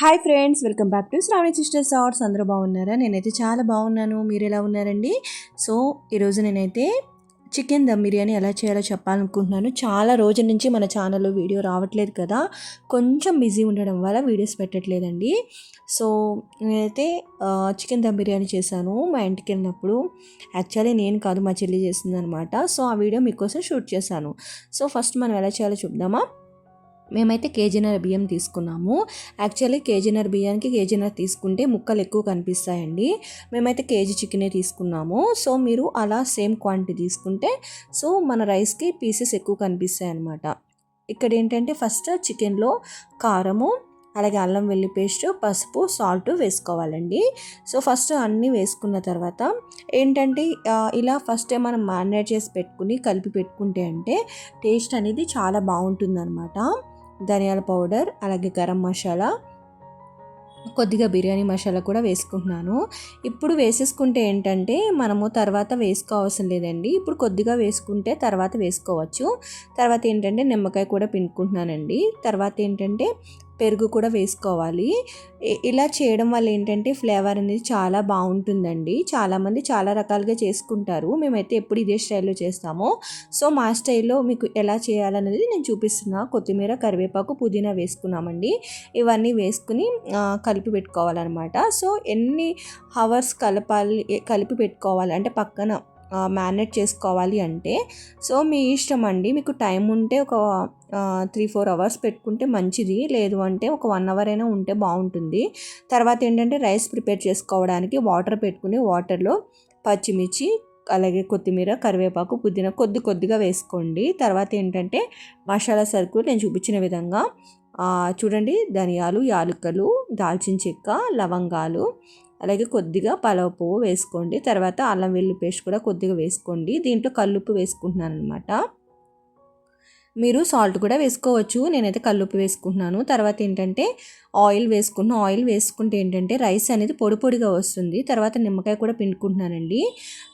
Hi friends, welcome back to Sravani sisters arts. అందరూ బాగున్నారా? నేనైతే చాలా బాగున్నాను. మీరు ఎలా ఉన్నారండి? సో ఈరోజు నేనైతే చికెన్ దమ్ బిర్యానీ ఎలా చేయాలో చెప్పాలనుకుంటున్నాను. చాలా రోజుల నుంచి మన ఛానల్లో వీడియో రావట్లేదు కదా, కొంచెం బిజీ ఉండడం వల్ల వీడియోస్ పెట్టట్లేదండి. సో నేనైతే చికెన్ దమ్ బిర్యానీ చేశాను మా ఇంటికి వెళ్ళినప్పుడు. యాక్చువల్లీ నేను కాదు, మా చెల్లి చేసింది అనమాట. సో ఆ వీడియో మీకోసం షూట్ చేశాను. సో ఫస్ట్ మనం ఎలా చేయాలో చూద్దామా. మేమైతే కేజీన్నర బియ్యం తీసుకున్నాము. యాక్చువల్లీ కేజీన్నర బియ్యానికి కేజీన్నర తీసుకుంటే ముక్కలు ఎక్కువ కనిపిస్తాయండి. మేమైతే కేజీ చికెనే తీసుకున్నాము. సో మీరు అలా సేమ్ క్వాంటిటీ తీసుకుంటే సో మన రైస్కి పీసెస్ ఎక్కువ కనిపిస్తాయి అన్నమాట. ఇక్కడ ఏంటంటే ఫస్ట్ చికెన్లో కారము, అలాగే అల్లం వెల్లి పేస్ట్, పసుపు, సాల్ట్ వేసుకోవాలండి. సో ఫస్ట్ అన్నీ వేసుకున్న తర్వాత ఏంటంటే ఇలా ఫస్ట్ మనం మ్యారినేట్ చేసి పెట్టుకుని కలిపి పెట్టుకుంటే అంటే టేస్ట్ అనేది చాలా బాగుంటుందన్నమాట. ధనియాల పౌడర్, అలాగే గరం మసాలా, కొద్దిగా బిర్యానీ మసాలా కూడా వేసుకుంటున్నాను. ఇప్పుడు వేసేసుకుంటే ఏంటంటే మనము తర్వాత వేసుకోవాల్సిన లేదండి. ఇప్పుడు కొద్దిగా వేసుకుంటే తర్వాత వేసుకోవచ్చు. తర్వాత ఏంటంటే నిమ్మకాయ కూడా పిండుకుంటున్నానండి. తర్వాత ఏంటంటే పెరుగు కూడా వేసుకోవాలి. ఇలా చేయడం వల్ల ఏంటంటే ఫ్లేవర్ అనేది చాలా బాగుంటుందండి. చాలామంది చాలా రకాలుగా చేసుకుంటారు. మేమైతే ఎప్పుడు ఇదే స్టైల్లో చేస్తాము. సో మా స్టైల్లో మీకు ఎలా చేయాలనేది నేను చూపిస్తున్నా. కొత్తిమీర, కరివేపాకు, పుదీనా వేసుకున్నామండి. ఇవన్నీ వేసుకుని కలిపి పెట్టుకోవాలన్నమాట. సో ఎన్ని హవర్స్ కలిపి పెట్టుకోవాలి అంటే పక్కన మ్యారినేట్ చేసుకోవాలి అంటే సో మీ ఇష్టం అండి. మీకు టైం ఉంటే ఒక 3-4 అవర్స్ పెట్టుకుంటే మంచిది, లేదు అంటే ఒక 1 అవర్ అయినా ఉంటే బాగుంటుంది. తర్వాత ఏంటంటే రైస్ ప్రిపేర్ చేసుకోవడానికి వాటర్ పెట్టుకుని వాటర్లో పచ్చిమిర్చి, అలాగే కొత్తిమీర, కరివేపాకు, పుదీనా కొద్దిగా వేసుకోండి. తర్వాత ఏంటంటే మసాలా సరుకులు నేను చూపించిన విధంగా చూడండి, ధనియాలు, యాలకులు, దాల్చిన చెక్క, లవంగాలు, అలాగే కొద్దిగా పలావ్ పువ్వు వేసుకోండి. తర్వాత అల్లం వెల్లుల్లి పేస్ట్ కూడా కొద్దిగా వేసుకోండి. దీంట్లో కల్లుప్పు వేసుకుంటున్నాను అనమాట. మీరు సాల్ట్ కూడా వేసుకోవచ్చు, నేనైతే కల్లుప్పు వేసుకుంటున్నాను. తర్వాత ఏంటంటే ఆయిల్ వేసుకుంటున్నాను. ఆయిల్ వేసుకుంటే ఏంటంటే రైస్ అనేది పొడి పొడిగా వస్తుంది. తర్వాత నిమ్మకాయ కూడా పిండుకుంటున్నానండి.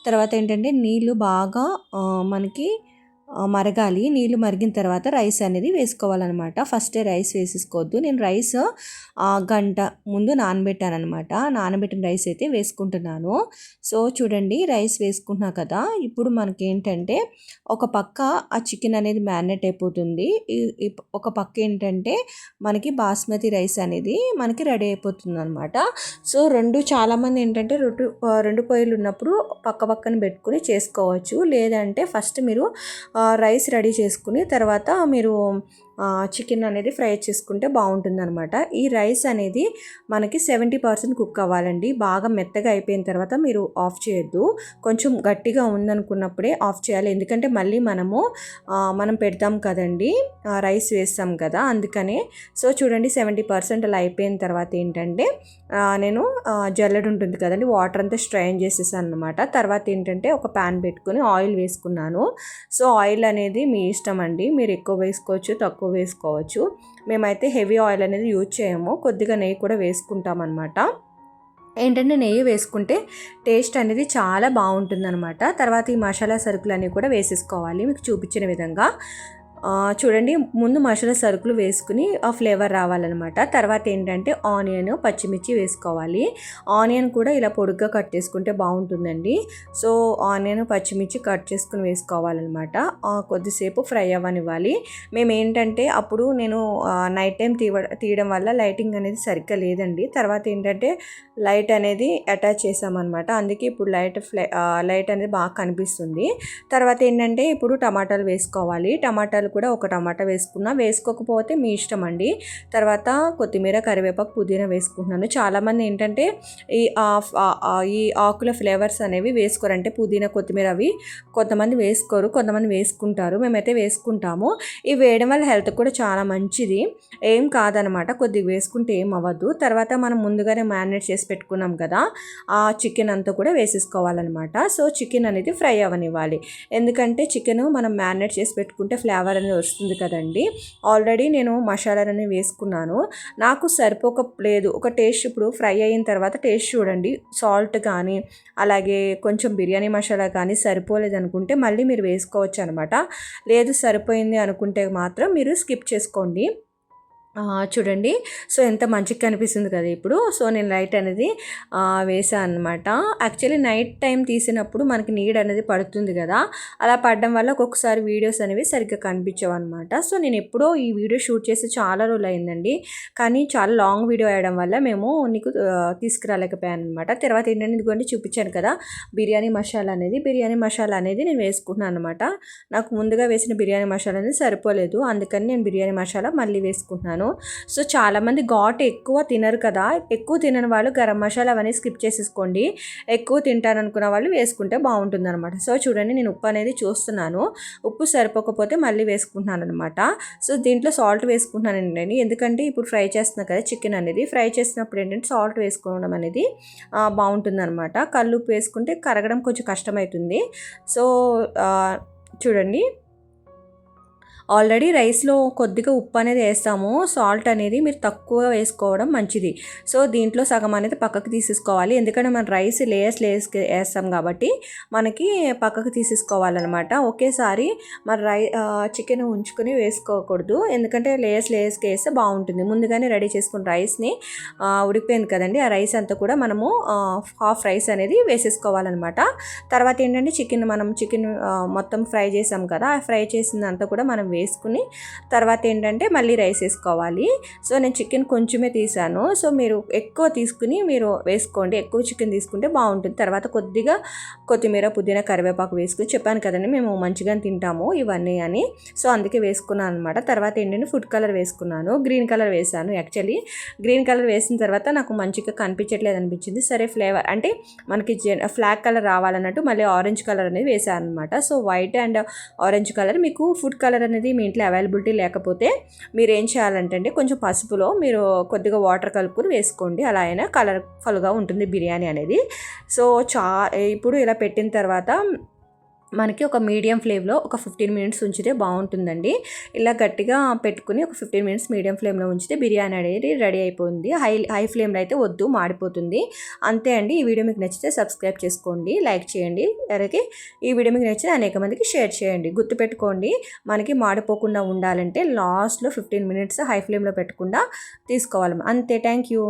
తర్వాత ఏంటంటే నీళ్ళు బాగా మనకి మరగాలి. నీళ్ళు మరిగిన తర్వాత రైస్ అనేది వేసుకోవాలన్నమాట. ఫస్టే రైస్ వేసేసుకోవద్దు. నేను రైస్ గంట ముందు నానబెట్టాను అనమాట. నానబెట్టిన రైస్ అయితే వేసుకుంటున్నాను. సో చూడండి, రైస్ వేసుకుంటున్నా కదా. ఇప్పుడు మనకి ఏంటంటే ఒక పక్క ఆ చికెన్ అనేది మ్యారినేట్ అయిపోతుంది. ఒక పక్క ఏంటంటే మనకి బాస్మతి రైస్ అనేది మనకి రెడీ అయిపోతుంది అనమాట. సో చాలామంది ఏంటంటే రెండు పొయ్యిలు ఉన్నప్పుడు పక్కన పెట్టుకుని చేసుకోవచ్చు. లేదంటే ఫస్ట్ మీరు రైస్ రెడీ చేసుకుని తర్వాత మీరు చికెన్ అనేది ఫ్రై చేసుకుంటే బాగుంటుంది అనమాట. ఈ రైస్ అనేది మనకి 70% కుక్ అవ్వాలండి. బాగా మెత్తగా అయిపోయిన తర్వాత మీరు ఆఫ్ చేయొద్దు. కొంచెం గట్టిగా ఉందనుకున్నప్పుడే ఆఫ్ చేయాలి. ఎందుకంటే మళ్ళీ మనం పెడతాం కదండి, రైస్ వేస్తాం కదా, అందుకనే. సో చూడండి, 70% అలా అయిపోయిన తర్వాత ఏంటంటే నేను జల్లెడ ఉంటుంది కదండి, వాటర్ అంతా స్ట్రైన్ చేసేసాను అనమాట. తర్వాత ఏంటంటే ఒక ప్యాన్ పెట్టుకుని ఆయిల్ వేసుకున్నాను. సో ఆయిల్ అనేది మీ ఇష్టం అండి, మీరు ఎక్కువ వేసుకోవచ్చు, తక్కువ వేసుకోవచ్చు. మేమైతే హెవీ ఆయిల్ అనేది యూజ్ చేయము, కొద్దిగా నెయ్యి కూడా వేసుకుంటాం అనమాట. ఏంటంటే నెయ్యి వేసుకుంటే టేస్ట్ అనేది చాలా బాగుంటుందన్నమాట. తర్వాత ఈ మసాలా సరుకులన్నీ కూడా వేసేసుకోవాలి మీకు చూపించిన విధంగా. చూడండి, ముందు మసాలా సరుకులు వేసుకుని ఆ ఫ్లేవర్ రావాలన్నమాట. తర్వాత ఏంటంటే ఆనియన్, పచ్చిమిర్చి వేసుకోవాలి. ఆనియన్ కూడా ఇలా పొడుగ్గా కట్ చేసుకుంటే బాగుంటుందండి. సో ఆనియన్, పచ్చిమిర్చి కట్ చేసుకుని వేసుకోవాలన్నమాట. కొద్దిసేపు ఫ్రై అవ్వనివ్వాలి. మేము ఏంటంటే అప్పుడు నేను నైట్ టైం తీయడం వల్ల లైటింగ్ అనేది సరిగ్గా లేదండి. తర్వాత ఏంటంటే లైట్ అనేది అటాచ్ చేసామన్నమాట. అందుకే ఇప్పుడు లైట్ అనేది బాగా కనిపిస్తుంది. తర్వాత ఏంటంటే ఇప్పుడు టమాటాలు వేసుకోవాలి. టమాటాలు కూడా ఒక టమాటా వేసుకోకపోతే మీ ఇష్టం అండి. తర్వాత కొత్తిమీర, కరివేపాకు, పుదీనా వేసుకుంటున్నాను. చాలామంది ఏంటంటే ఈ ఆకుల ఫ్లేవర్స్ అనేవి వేసుకోరు. అంటే పుదీనా, కొత్తిమీర అవి కొంతమంది వేసుకోరు, కొంతమంది వేసుకుంటారు. మేమైతే వేసుకుంటాము. ఇవి వేయడం వల్ల హెల్త్ కూడా చాలా మంచిది, ఏం కాదనమాట. కొద్దిగా వేసుకుంటే ఏం అవ్వదు. తర్వాత మనం ముందుగానే మ్యారినేట్ చేసి పెట్టుకున్నాం కదా, ఆ చికెన్ అంతా కూడా వేసేసుకోవాలన్నమాట. సో చికెన్ అనేది ఫ్రై అవ్వనివ్వాలి. ఎందుకంటే చికెన్ మనం మ్యారినేట్ చేసి పెట్టుకుంటే ఫ్లేవర్ అనేది వస్తుంది కదండి. ఆల్రెడీ నేను మసాలాలని వేసుకున్నాను, నాకు సరిపోలేదు ఒక టేస్ట్. ఇప్పుడు ఫ్రై అయిన తర్వాత టేస్ట్ చూడండి, సాల్ట్ కానీ అలాగే కొంచెం బిర్యానీ మసాలా కానీ సరిపోలేదు అనుకుంటే మళ్ళీ మీరు వేసుకోవచ్చు అనమాట. లేదు సరిపోయింది అనుకుంటే మాత్రం మీరు స్కిప్ చేసుకోండి. చూడండి. సో, ఎంత మంచిగా కనిపిస్తుంది కదా ఇప్పుడు. సో, నేను లైట్ అనేది వేసాను అనమాట. యాక్చువల్లీ నైట్ టైం తీసినప్పుడు మనకి నీడ అనేది పడుతుంది కదా! అలా పడడం వల్ల ఒక్కొక్కసారి వీడియోస్ అనేవి సరిగ్గా కనిపించవన్నమాట. సో, నేను ఎప్పుడో ఈ వీడియో షూట్ చేసి చాలా రోజులయిందండి. కానీ చాలా లాంగ్ వీడియో అయ్యడం వల్ల మేము నీకు తీసుకురాలేకపోయాననమాట. తర్వాత ఏంటంటే ఇదిగోండి చూపించాను కదా! బిర్యానీ మసాలా అనేది నేను వేసుకుంటున్నాను అనమాట. నాకు ముందుగా వేసిన బిర్యానీ మసాలా అనేది సరిపోలేదు. అందుకని నేను బిర్యానీ మసాలా మళ్ళీ వేసుకుంటున్నాను. సో చాలామంది ఘాటు ఎక్కువ తినరు కదా, ఎక్కువ తినని వాళ్ళు గరం మసాలా అవన్నీ స్కిప్ చేసేసుకోండి. ఎక్కువ తింటారనుకున్న వాళ్ళు వేసుకుంటే బాగుంటుంది అనమాట. సో చూడండి, నేను ఉప్పు అనేది చూస్తున్నాను. ఉప్పు సరిపోకపోతే మళ్ళీ వేసుకుంటున్నాను అనమాట. సో దీంట్లో సాల్ట్ వేసుకుంటున్నానండి, ఎందుకంటే ఇప్పుడు ఫ్రై చేస్తున్నాను కదా చికెన్ అనేది. ఫ్రై చేసినప్పుడు ఏంటంటే సాల్ట్ వేసుకోవడం అనేది బాగుంటుంది అనమాట. కల్లుప్పు వేసుకుంటే కరగడం కొంచెం కష్టమవుతుంది. సో చూడండి, ఆల్రెడీ రైస్లో కొద్దిగా ఉప్పు అనేది వేస్తాము. సాల్ట్ అనేది మీరు తక్కువ వేసుకోవడం మంచిది. సో దీంట్లో సగం అనేది పక్కకు తీసేసుకోవాలి, ఎందుకంటే మనం రైస్ లేయర్స్ వేస్తాం కాబట్టి మనకి పక్కకు తీసేసుకోవాలన్నమాట. ఒకేసారి మరి చికెన్ ఉంచుకొని వేసుకోకూడదు, ఎందుకంటే లేయర్స్కి వేస్తే బాగుంటుంది. ముందుగానే రెడీ చేసుకున్న రైస్ని ఉడికిపోయింది కదండి, ఆ రైస్ అంతా కూడా మనము హాఫ్ రైస్ అనేది వేసేసుకోవాలన్నమాట. తర్వాత ఏంటంటే చికెన్ మొత్తం ఫ్రై చేసాం కదా, ఆ ఫ్రై చేసిందంతా కూడా మనం వేసుకుని తర్వాత ఏంటంటే మళ్ళీ రైస్ వేసుకోవాలి. సో నేను చికెన్ కొంచెమే తీసాను. సో మీరు ఎక్కువ తీసుకుని మీరు వేసుకోండి, ఎక్కువ చికెన్ తీసుకుంటే బాగుంటుంది. తర్వాత కొద్దిగా కొత్తిమీర, పుదీనా, కరివేపాకు వేసుకుని, చెప్పాను కదండి మేము మంచిగా తింటాము ఇవన్నీ అని, సో అందుకే వేసుకున్నాను అనమాట. తర్వాత ఏంటంటే ఫుడ్ కలర్ వేసుకున్నాను, గ్రీన్ కలర్ వేసాను. యాక్చువల్లీ గ్రీన్ కలర్ వేసిన తర్వాత నాకు మంచిగా కనిపించట్లేదు అనిపించింది. సరే ఫ్లేవర్ అంటే మనకి ఫ్లాగ్ కలర్ రావాలన్నట్టు మళ్ళీ ఆరెంజ్ కలర్ అనేది వేసాను అనమాట. So white and orange colour, మీకు ఫుడ్ కలర్ అనేది మీ ఇంట్లో అవైలబిలిటీ లేకపోతే మీరు ఏం చేయాలంటే కొంచెం పసుపులో మీరు కొద్దిగా వాటర్ కలుపుకొని వేసుకోండి, అలా అయినా కలర్ఫుల్గా ఉంటుంది బిర్యానీ అనేది. సో ఇప్పుడు ఇలా పెట్టిన తర్వాత మనకి ఒక మీడియం ఫ్లేమ్లో ఒక 15 మినిట్స్ ఉంచితే బాగుంటుందండి. ఇలా గట్టిగా పెట్టుకుని ఒక 15 మినిట్స్ మీడియం ఫ్లేమ్లో ఉంచితే బిర్యానీ అనేది రెడీ అయిపోతుంది. హై ఫ్లేమ్లో అయితే వద్దు, మాడిపోతుంది. అంతే అండి. ఈ వీడియో మీకు నచ్చితే సబ్స్క్రైబ్ చేసుకోండి, లైక్ చేయండి, అలాగే ఈ వీడియో మీకు నచ్చితే అనేక మందికి షేర్ చేయండి. గుర్తుపెట్టుకోండి, మనకి మాడిపోకుండా ఉండాలంటే లాస్ట్లో 15 మినిట్స్ హై ఫ్లేమ్లో పెట్టకుండా తీసుకోవాలి. అంతే. Thank you.